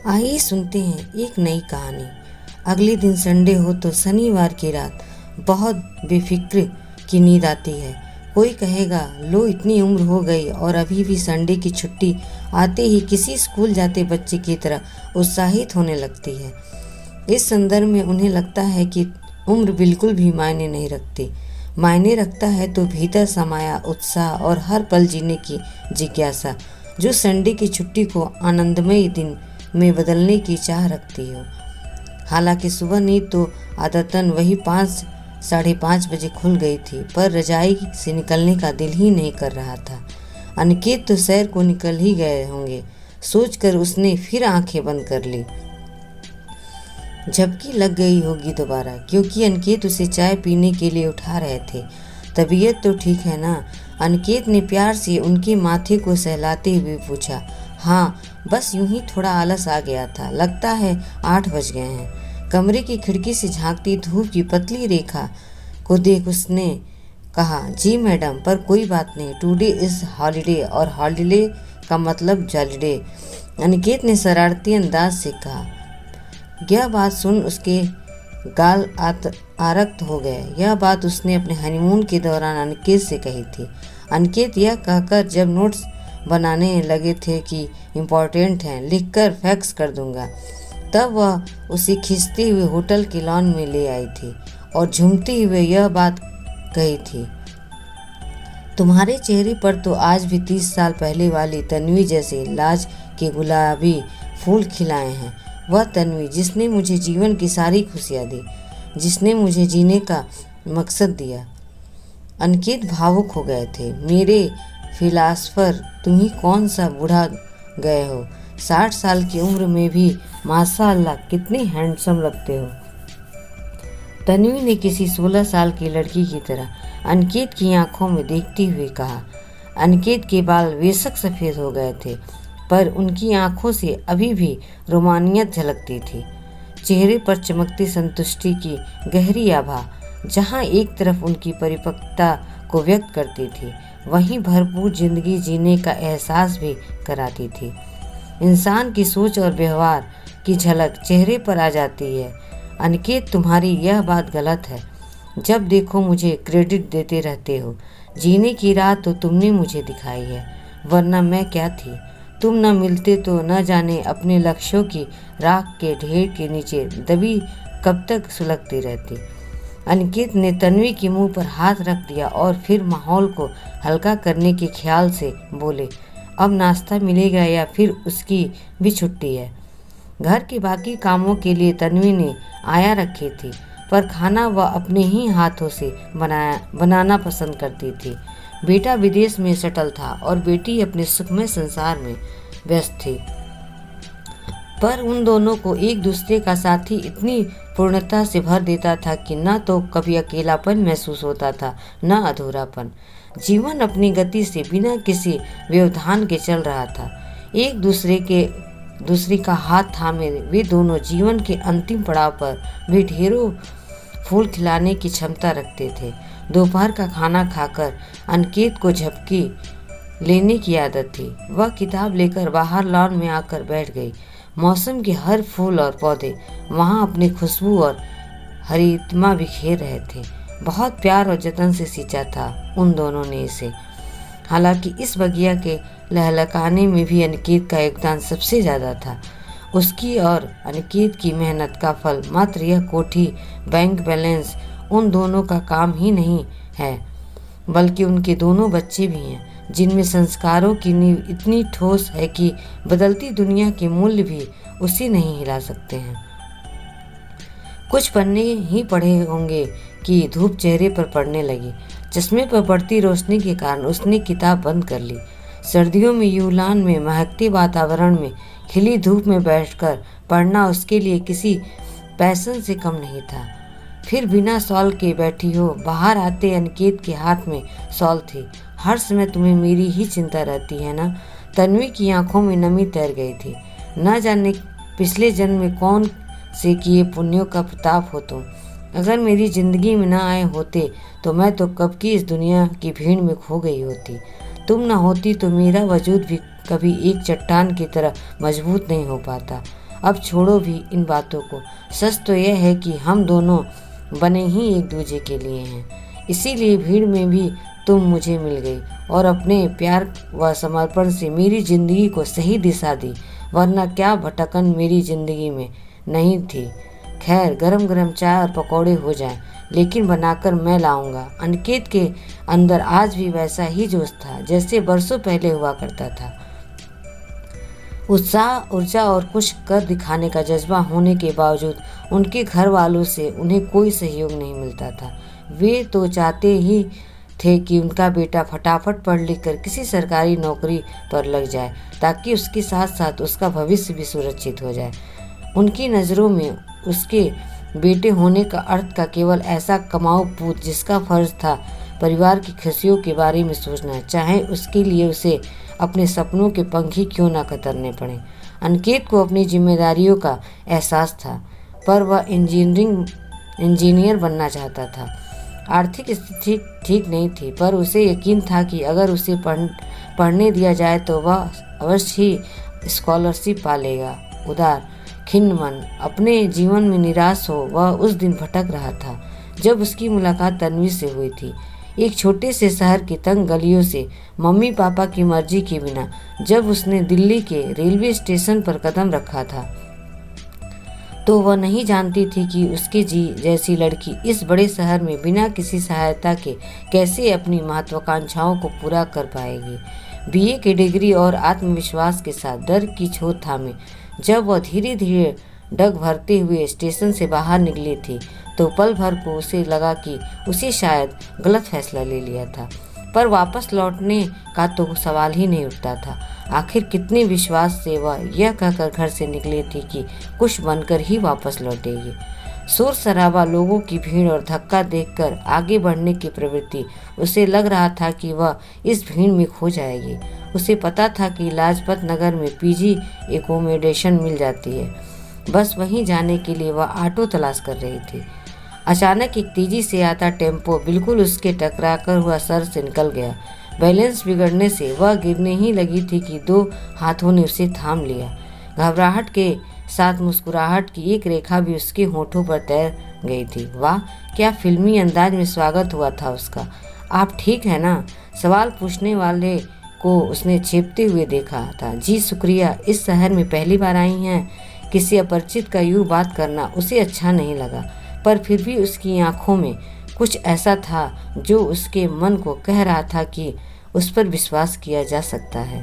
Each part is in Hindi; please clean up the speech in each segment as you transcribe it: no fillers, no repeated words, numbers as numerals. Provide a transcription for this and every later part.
आइए सुनते हैं एक नई कहानी। अगले दिन संडे हो तो शनिवार की रात बहुत बेफिक्र की नींद आती है। कोई कहेगा लो इतनी उम्र हो गई और अभी भी संडे की छुट्टी आते ही किसी स्कूल जाते बच्चे की तरह उत्साहित होने लगती है। इस संदर्भ में उन्हें लगता है कि उम्र बिल्कुल भी मायने नहीं रखती। मायने रखता है तो भीतर समाया उत्साह और हर पल जीने की जिज्ञासा, जो संडे की छुट्टी को आनंदमय दिन में बदलने की चाह रखती हो। हालांकि सुबह नींद तो आदतन वही 5 साढ़े 5 बजे खुल गई थी, पर रजाई से निकलने का दिल ही नहीं कर रहा था। अनिकेत तो सैर को निकल ही गए होंगे, सोचकर उसने फिर आंखें बंद कर ली। झपकी लग गई होगी दोबारा, क्योंकि अनिकेत उसे चाय पीने के लिए उठा रहे थे। तबीयत तो ठीक है ना? अनिकेत ने प्यार से उनके माथे को सहलाते हुए पूछा। हाँ, बस यूं ही थोड़ा आलस आ गया था। लगता है 8 बज गए हैं। कमरे की खिड़की से झांकती धूप की पतली रेखा को देख उसने कहा, जी मैडम, पर कोई बात नहीं, टुडे इज हॉलीडे और हॉलीडे का मतलब जॉलीडे। अनिकेत ने शरारती अंदाज से कहा। यह बात सुन उसके गाल आरक्त हो गए। यह बात उसने अपने हनीमून के दौरान अनिकेत से कही थी। अनिकेत यह कहकर जब नोट्स बनाने लगे थे कि इम्पोर्टेंट हैं, लिखकर फैक्स कर दूंगा, तब वह उसे खींचते हुए होटल के लॉन में ले आई थी और झूमते हुए यह बात कही थी, तुम्हारे चेहरे पर तो आज भी 30 साल पहले वाली तन्वी जैसे लाज के गुलाबी फूल खिलाए हैं। वह तन्वी जिसने मुझे जीवन की सारी खुशियाँ दी, जिसने मुझे जीने का मकसद दिया। अनिकेत भावुक हो गए थे। मेरे फिलासफर, तुम ही कौन सा बूढ़ा गए हो? 60 साल की उम्र में भी माशाअल्लाह कितनी हैंडसम लगते हो। तन्वी ने किसी 16 साल की लड़की की तरह अनिकेत की आंखों में देखते हुए कहा। अनिकेत के बाल बेशक सफ़ेद हो गए थे, पर उनकी आंखों से अभी भी रोमानियत झलकती थी। चेहरे पर चमकती संतुष्टि की गहरी आभा, जहाँ एक तरफ उनकी परिपक्वता को व्यक्त करती थी, वहीं भरपूर जिंदगी जीने का एहसास भी कराती थी। इंसान की सोच और व्यवहार की झलक चेहरे पर आ जाती है। अनिकेत, तुम्हारी यह बात गलत है। जब देखो मुझे क्रेडिट देते रहते हो। जीने की राह तो तुमने मुझे दिखाई है, वरना मैं क्या थी? तुम न मिलते तो न जाने अपने लक्ष्यों की राख के ढेर के नीचे दबी कब तक सुलगती रहती। अनिकेत ने तन्वी के मुंह पर हाथ रख दिया और फिर माहौल को हल्का करने के ख्याल से बोले, अब नाश्ता मिलेगा या फिर उसकी भी छुट्टी है? घर के बाकी कामों के लिए तन्वी ने आया रखी थी, पर खाना वह अपने ही हाथों से बनाना पसंद करती थी। बेटा विदेश में सेटल था और बेटी अपने सुखमय संसार में व्यस्त थी, पर उन दोनों को एक दूसरे का साथी इतनी पूर्णता से भर देता था कि न तो कभी अकेलापन महसूस होता था, न अधूरापन। जीवन अपनी गति से बिना किसी व्यवधान के चल रहा था। एक दूसरे का हाथ थामे वे दोनों जीवन के अंतिम पड़ाव पर भी ढेरों फूल खिलाने की क्षमता रखते थे। दोपहर का खाना खाकर अनिकेत को झपकी लेने की आदत थी। वह किताब लेकर बाहर लॉन में आकर बैठ गई। मौसम के हर फूल और पौधे वहाँ अपनी खुशबू और हरितमा बिखेर रहे थे। बहुत प्यार और जतन से सींचा था उन दोनों ने इसे। हालांकि इस बगिया के लहलकाने में भी अनिकेत का योगदान सबसे ज़्यादा था। उसकी और अनिकेत की मेहनत का फल मात्र यह कोठी, बैंक बैलेंस उन दोनों का काम ही नहीं है, बल्कि उनके दोनों बच्चे भी हैं, जिनमें संस्कारों की नींव इतनी ठोस है कि बदलती दुनिया के मूल्य भी उसे नहीं हिला सकते हैं। कुछ पन्ने ही पढ़े होंगे कि धूप चेहरे पर पड़ने लगी। चश्मे पर पड़ती रोशनी के कारण उसने किताब बंद कर ली। सर्दियों में यूलान में महकते वातावरण में खिली धूप में बैठकर पढ़ना उसके लिए किसी पैशन से कम नहीं था। फिर बिना शॉल के बैठी हो। बाहर आते अनिकेत के हाथ में शॉल थी। हर समय तुम्हें मेरी ही चिंता रहती है ना? तन्वी की आंखों में नमी तैर गई थी। न जाने पिछले जन्म में कौन से किए पुण्यों का प्रताप हो तुम। अगर मेरी जिंदगी में न आए होते तो मैं तो कब की इस दुनिया की भीड़ में खो गई होती। तुम न होती तो मेरा वजूद भी कभी एक चट्टान की तरह मजबूत नहीं हो पाता। अब छोड़ो भी इन बातों को। सच तो यह है कि हम दोनों बने ही एक दूसरे के लिए हैं। इसीलिए भीड़ में भी तुम मुझे मिल गई और अपने प्यार व समर्पण से मेरी जिंदगी को सही दिशा दी, वरना क्या भटकन मेरी जिंदगी में नहीं थी। खैर, गरम गरम चाय और पकौड़े हो जाएं, लेकिन बनाकर मैं लाऊंगा। अनिकेत के अंदर आज भी वैसा ही जोश था जैसे बरसों पहले हुआ करता था। उत्साह, ऊर्जा और कुछ कर दिखाने का जज्बा होने के बावजूद उनके घर वालों से उन्हें कोई सहयोग नहीं मिलता था। वे तो चाहते ही थे कि उनका बेटा फटाफट पढ़ लिख कर किसी सरकारी नौकरी पर लग जाए, ताकि उसके साथ साथ उसका भविष्य भी सुरक्षित हो जाए। उनकी नज़रों में उसके बेटे होने का अर्थ का केवल ऐसा कमाऊ पूत जिसका फर्ज था परिवार की खुशियों के बारे में सोचना, चाहे उसके लिए उसे अपने सपनों के पंख ही क्यों न कतरने पड़े। अनिकेत को अपनी जिम्मेदारियों का एहसास था, पर वह इंजीनियर बनना चाहता था। आर्थिक स्थिति ठीक नहीं थी, पर उसे यकीन था कि अगर उसे पढ़ने दिया जाए तो वह अवश्य ही स्कॉलरशिप पा लेगा। उदार, खिन्न मन, अपने जीवन में निराश हो वह उस दिन भटक रहा था जब उसकी मुलाकात तन्वी से हुई थी। एक छोटे से शहर की तंग गलियों से मम्मी पापा की मर्जी के बिना जब उसने दिल्ली के रेलवे स्टेशन पर कदम रखा था, तो वह नहीं जानती थी कि उसके जैसी लड़की इस बड़े शहर में बिना किसी सहायता के कैसे अपनी महत्वाकांक्षाओं को पूरा कर पाएगी। बीए की डिग्री और आत्मविश्वास के साथ डर की छोर थामे जब वह धीरे धीरे डग भरते हुए स्टेशन से बाहर निकली थी, तो पल भर को उसे लगा कि उसे शायद गलत फैसला ले लिया था। पर वापस लौटने का तो सवाल ही नहीं उठता था। आखिर कितने विश्वास से वह यह कहकर घर से निकली थी कि कुछ बनकर ही वापस लौटेगी। शोर शराबा, लोगों की भीड़ और धक्का देखकर आगे बढ़ने की प्रवृत्ति, उसे लग रहा था कि वह इस भीड़ में खो जाएगी। उसे पता था कि लाजपत नगर में पीजी एकोमोडेशन मिल जाती है, बस वहीं जाने के लिए वह ऑटो तलाश कर रही थी। अचानक एक तेजी से आता टेम्पो बिल्कुल उसके टकराकर हुआ सर से निकल गया। बैलेंस बिगड़ने से वह गिरने ही लगी थी कि दो हाथों ने उसे थाम लिया। घबराहट के साथ मुस्कुराहट की एक रेखा भी उसके होठों पर तैर गई थी। वाह, क्या फिल्मी अंदाज में स्वागत हुआ था उसका। आप ठीक है ना? सवाल पूछने वाले को उसने छेपते हुए देखा था। जी शुक्रिया, इस शहर में पहली बार आई हैं। किसी अपरिचित का यूँ बात करना उसे अच्छा नहीं लगा, पर फिर भी उसकी आंखों में कुछ ऐसा था जो उसके मन को कह रहा था कि उस पर विश्वास किया जा सकता है,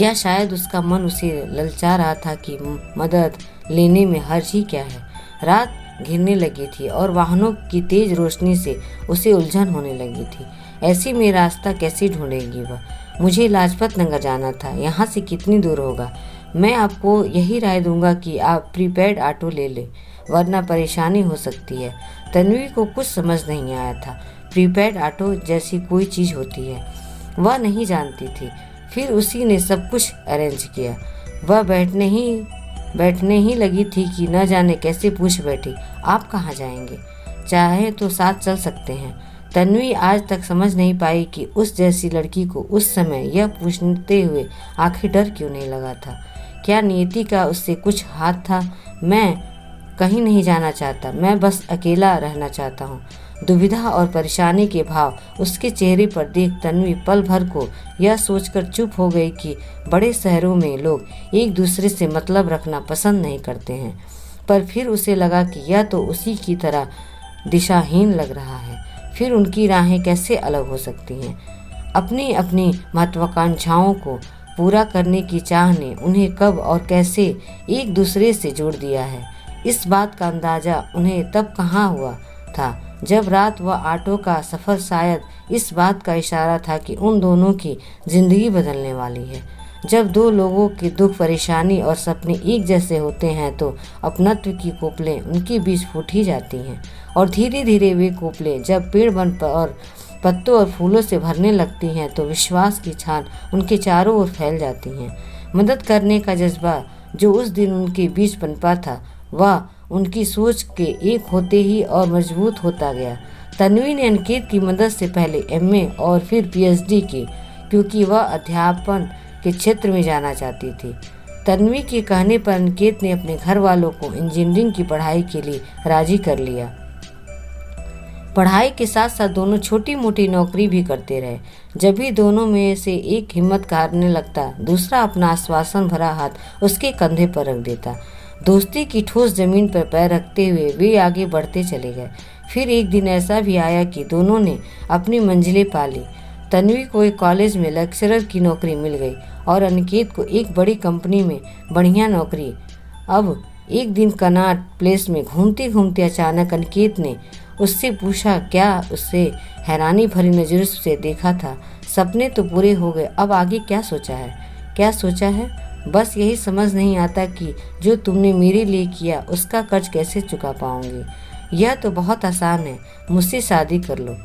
या शायद उसका मन उसे ललचा रहा था कि मदद लेने में हर्ज ही क्या है। रात घिरने लगी थी और वाहनों की तेज रोशनी से उसे उलझन होने लगी थी। ऐसे में रास्ता कैसे ढूंढेगी वह? मुझे लाजपत नगर जाना था, यहाँ से कितनी दूर होगा? मैं आपको यही राय दूंगा कि आप प्रीपेड ऑटो ले लें, वरना परेशानी हो सकती है। तन्वी को कुछ समझ नहीं आया था। प्रीपेड ऑटो जैसी कोई चीज़ होती है वह नहीं जानती थी। फिर उसी ने सब कुछ अरेंज किया। वह बैठने ही लगी थी कि न जाने कैसे पूछ बैठी, आप कहाँ जाएंगे? चाहे तो साथ चल सकते हैं। तन्वी आज तक समझ नहीं पाई कि उस जैसी लड़की को उस समय यह पूछते हुए आखिर डर क्यों नहीं लगा था। क्या नियति का उससे कुछ हाथ था? मैं कहीं नहीं जाना चाहता, मैं बस अकेला रहना चाहता हूँ। दुविधा और परेशानी के भाव उसके चेहरे पर देख तन्वी पल भर को यह सोचकर चुप हो गई कि बड़े शहरों में लोग एक दूसरे से मतलब रखना पसंद नहीं करते हैं। पर फिर उसे लगा कि यह तो उसी की तरह दिशाहीन लग रहा है। फिर उनकी राहें कैसे अलग हो सकती हैं? अपनी अपनी महत्वाकांक्षाओं को पूरा करने की चाह ने उन्हें कब और कैसे एक दूसरे से जोड़ दिया है, इस बात का अंदाज़ा उन्हें तब कहाँ हुआ था जब रात व ऑटो का सफ़र शायद इस बात का इशारा था कि उन दोनों की ज़िंदगी बदलने वाली है। जब दो लोगों के दुख, परेशानी और सपने एक जैसे होते हैं तो अपनत्व की कोपलें उनके बीच फूट ही जाती हैं, और धीरे धीरे वे कोपलें जब पेड़ बन और पत्तों और फूलों से भरने लगती हैं तो विश्वास की छान उनके चारों ओर फैल जाती हैं। मदद करने का जज्बा जो उस दिन उनके बीच पनपा था, वह उनकी सोच के एक होते ही और मजबूत होता गया। तन्वी ने अनिकेत की मदद से पहले एमए और फिर पीएचडी की, क्योंकि वह अध्यापन के क्षेत्र में जाना चाहती थी। तन्वी के कहने पर अनिकेत ने अपने घर वालों को इंजीनियरिंग की पढ़ाई के लिए राजी कर लिया। पढ़ाई के साथ साथ दोनों छोटी मोटी नौकरी भी करते रहे। जब भी दोनों में से एक हिम्मत हारने लगता, दूसरा अपना आश्वासन भरा हाथ उसके कंधे पर रख देता। दोस्ती की ठोस जमीन पर पैर रखते हुए वे आगे बढ़ते चले गए। फिर एक दिन ऐसा भी आया कि दोनों ने अपनी मंजिलें पा ली। तन्वी को एक कॉलेज में लेक्चरर की नौकरी मिल गई और अनिकेत को एक बड़ी कंपनी में बढ़िया नौकरी। अब एक दिन कनॉट प्लेस में घूमते घूमते अचानक अनिकेत ने उससे पूछा, क्या उससे हैरानी भरी नज़रों से देखा था। सपने तो पूरे हो गए, अब आगे क्या सोचा है? क्या सोचा है? बस यही समझ नहीं आता कि जो तुमने मेरे लिए किया उसका कर्ज कैसे चुका पाऊंगी। यह तो बहुत आसान है, मुझसे शादी कर लो।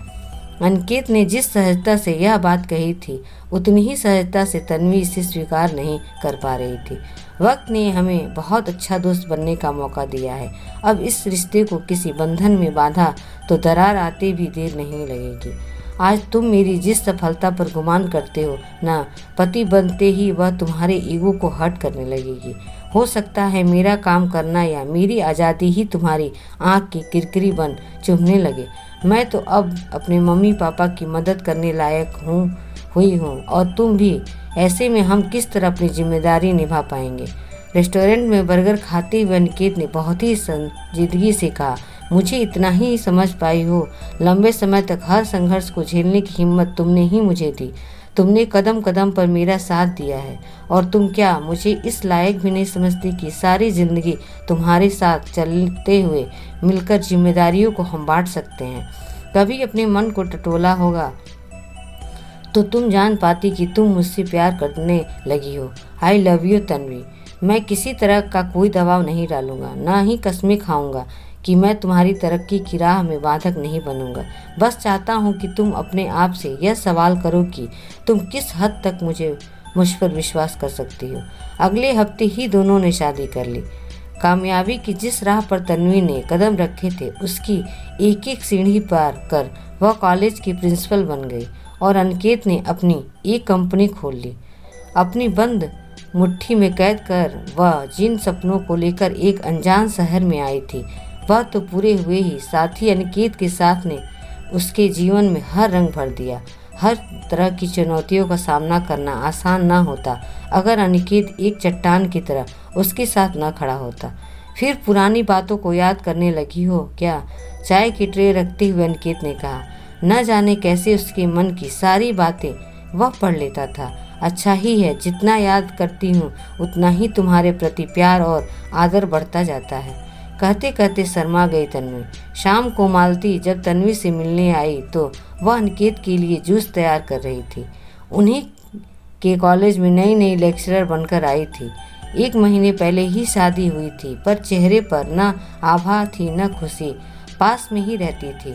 अनिकेत ने जिस सहजता से यह बात कही थी, उतनी ही सहजता से तन्वी इसे स्वीकार नहीं कर पा रही थी। वक्त ने हमें बहुत अच्छा दोस्त बनने का मौका दिया है। अब इस रिश्ते को किसी बंधन में बांधा तो दरार आते भी देर नहीं लगेगी। आज तुम मेरी जिस सफलता पर गुमान करते हो ना, पति बनते ही वह तुम्हारे ईगो को हर्ट करने लगेगी। हो सकता है मेरा काम करना या मेरी आज़ादी ही तुम्हारी आँख की किरकिरी बन चुभने लगे। मैं तो अब अपने मम्मी पापा की मदद करने लायक हुई हूँ और तुम भी। ऐसे में हम किस तरह अपनी जिम्मेदारी निभा पाएंगे? रेस्टोरेंट में बर्गर खाते हुए अनिकेत ने बहुत ही संजीदगी से कहा, मुझे इतना ही समझ पाई हो, लंबे समय तक हर संघर्ष को झेलने की हिम्मत तुमने ही मुझे दी। तुमने कदम कदम पर मेरा साथ दिया है और तुम क्या मुझे इस लायक भी नहीं समझती कि सारी जिंदगी तुम्हारे साथ चलते हुए मिलकर जिम्मेदारियों को हम बांट सकते हैं। कभी अपने मन को टटोला होगा तो तुम जान पाती कि तुम मुझसे प्यार करने लगी हो। I love you Tanvi. मैं किसी तरह का कोई दबाव नहीं डालूंगा, ना ही कसमें खाऊंगा कि मैं तुम्हारी तरक्की की राह में बाधक नहीं बनूंगा। बस चाहता हूँ कि तुम अपने आप से यह सवाल करो कि तुम किस हद तक मुझ पर विश्वास कर सकती हो। अगले हफ्ते ही दोनों ने शादी कर ली। कामयाबी की जिस राह पर तन्वी ने कदम रखे थे, उसकी एक एक सीढ़ी पार कर वह कॉलेज की प्रिंसिपल बन गई और अनिकेत ने अपनी एक कंपनी खोल ली। अपनी बंद मुट्ठी में कैद कर वह जिन सपनों को लेकर एक अनजान शहर में आई थी, वह तो पूरे हुए ही, साथ ही अनिकेत के साथ ने उसके जीवन में हर रंग भर दिया। हर तरह की चुनौतियों का सामना करना आसान ना होता अगर अनिकेत एक चट्टान की तरह उसके साथ न खड़ा होता। फिर पुरानी बातों को याद करने लगी हो क्या? चाय की ट्रे रखते हुए अनिकेत ने कहा। न जाने कैसे उसके मन की सारी बातें वह पढ़ लेता था। अच्छा ही है, जितना याद करती हूँ उतना ही तुम्हारे प्रति प्यार और आदर बढ़ता जाता है। कहते कहते शर्मा गई तन्वी। शाम को मालती जब तन्वी से मिलने आई तो वह अनिकेत के लिए जूस तैयार कर रही थी। उन्हीं के कॉलेज में नई नई लेक्चरर बनकर आई थी। 1 महीने पहले ही शादी हुई थी, पर चेहरे पर न आभा थी न खुशी। पास में ही रहती थी,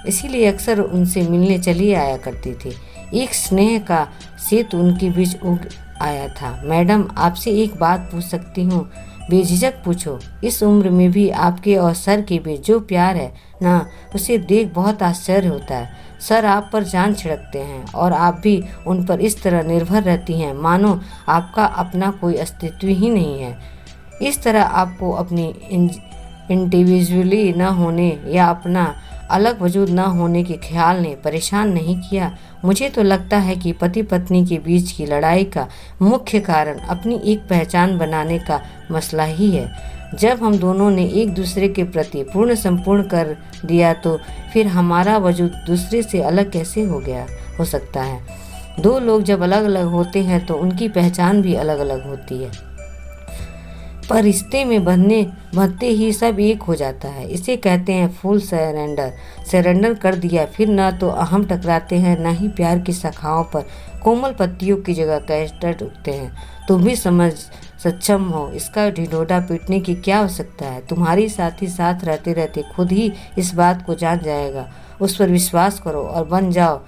इसीलिए अक्सर उनसे मिलने चली आया करती थी। एक स्नेह का सेतु उनके बीच उग आया था। मैडम, आपसे एक बात पूछ सकती हूँ? बेझिझक पूछो। इस उम्र में भी आपके और सर के बीच जो प्यार है ना, उसे देख बहुत आश्चर्य होता है। सर आप पर जान छिड़कते हैं और आप भी उन पर इस तरह निर्भर रहती हैं मानो आपका अपना कोई अस्तित्व ही नहीं है। इस तरह आपको अपनी इंडिविजुअली न होने या अपना अलग वजूद न होने के ख्याल ने परेशान नहीं किया। मुझे तो लगता है कि पति पत्नी के बीच की लड़ाई का मुख्य कारण अपनी एक पहचान बनाने का मसला ही है। जब हम दोनों ने एक दूसरे के प्रति पूर्ण संपूर्ण कर दिया तो फिर हमारा वजूद दूसरे से अलग कैसे हो सकता है? 2 लोग जब अलग अलग होते हैं तो उनकी पहचान भी अलग अलग होती है, पर रिश्ते में बंधते ही सब एक हो जाता है। इसे कहते हैं फुल सरेंडर। सरेंडर कर दिया, फिर न तो अहम टकराते हैं न ही प्यार की शाखाओं पर कोमल पत्तियों की जगह कैस्टर उगते हैं। तुम भी सक्षम हो, इसका ढिढोरा पीटने की क्या आवश्यकता है? तुम्हारी साथी साथ रहते रहते खुद ही इस बात को जान जाएगा। उस पर विश्वास करो और बन जाओ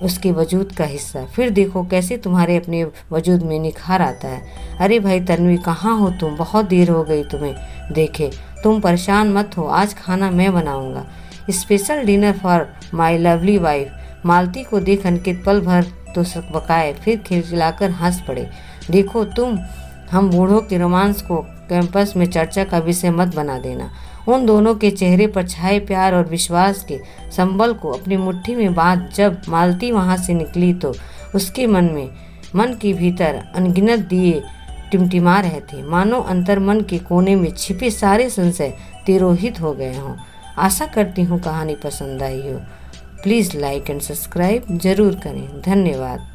उसके वजूद का हिस्सा। फिर देखो कैसे तुम्हारे अपने वजूद में निखार आता है। अरे भाई तन्वी, कहाँ हो तुम? बहुत देर हो गई तुम्हें देखे। तुम परेशान मत हो, आज खाना मैं बनाऊंगा, special dinner for my lovely wife. Malti को देख अनिकेत पल भर तो बकाए, फिर खिलखिलाकर हंस पड़े। देखो तुम हम बूढ़ों के रोमांस को कैंपस में चर्चा का विषय मत बना देना। उन दोनों के चेहरे पर छाए प्यार और विश्वास के संबल को अपनी मुट्ठी में बांध जब मालती वहां से निकली तो उसके मन के भीतर अनगिनत दिए टिमटिमा रहे थे, मानो अंतर्मन के कोने में छिपे सारे संशय तिरोहित हो गए हों। आशा करती हूँ कहानी पसंद आई हो। प्लीज़ लाइक एंड सब्सक्राइब जरूर करें। धन्यवाद।